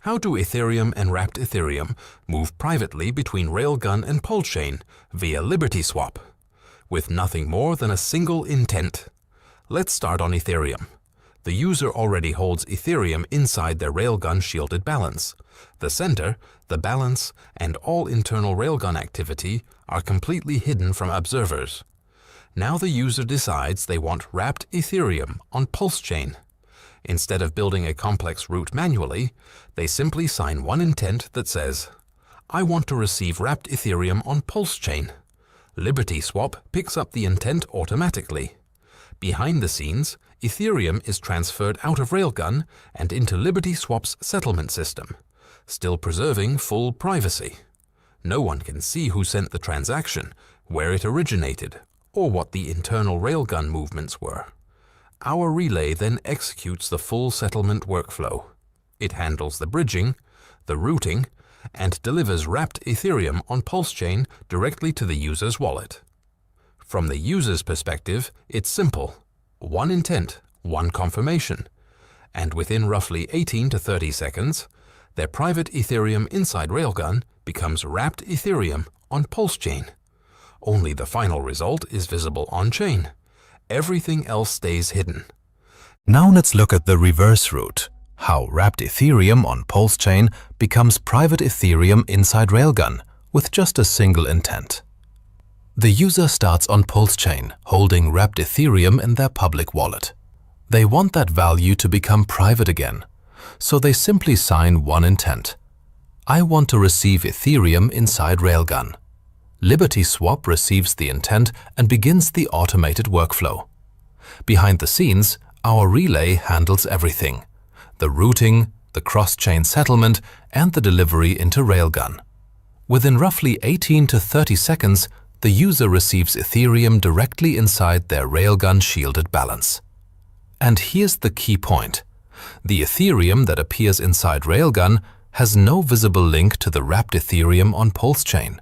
How do Ethereum and wrapped Ethereum move privately between Railgun and Pulsechain via LibertySwap, with nothing more than a single intent? Let's start on Ethereum. The user already holds Ethereum inside their Railgun shielded balance. The sender, the balance, and all internal Railgun activity are completely hidden from observers. Now the user decides they want wrapped Ethereum on Pulsechain. Instead of building a complex route manually, they simply sign one intent that says, "I want to receive wrapped Ethereum on Pulsechain." LibertySwap picks up the intent automatically. Behind the scenes, Ethereum is transferred out of Railgun and into LibertySwap's settlement system, still preserving full privacy. No one can see who sent the transaction, where it originated, or what the internal Railgun movements were. Our relay then executes the full settlement workflow. It handles the bridging, the routing, and delivers wrapped Ethereum on Pulsechain directly to the user's wallet. From the user's perspective, it's simple. One intent, one confirmation. And within roughly 18 to 30 seconds, their private Ethereum inside Railgun becomes wrapped Ethereum on Pulsechain. Only the final result is visible on-chain. Everything else stays hidden. Now let's look at the reverse route, how wrapped Ethereum on Pulsechain becomes private Ethereum inside Railgun with just a single intent. The user starts on Pulsechain, holding wrapped Ethereum in their public wallet. They want that value to become private again, so they simply sign one intent. I want to receive Ethereum inside Railgun. LibertySwap receives the intent and begins the automated workflow. Behind the scenes, our relay handles everything: the routing, the cross-chain settlement, and the delivery into Railgun. Within roughly 18 to 30 seconds, the user receives Ethereum directly inside their Railgun shielded balance. And here's the key point. The Ethereum that appears inside Railgun has no visible link to the wrapped Ethereum on Pulsechain.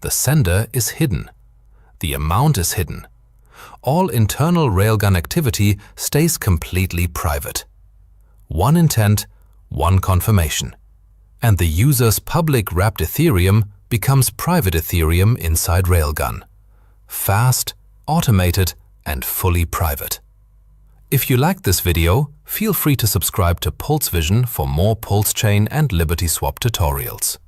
The sender is hidden. The amount is hidden. All internal Railgun activity stays completely private. One intent, one confirmation. And the user's public wrapped Ethereum becomes private Ethereum inside Railgun. Fast, automated, and fully private. If you liked this video, feel free to subscribe to Pulse Vision for more Pulsechain and LibertySwap tutorials.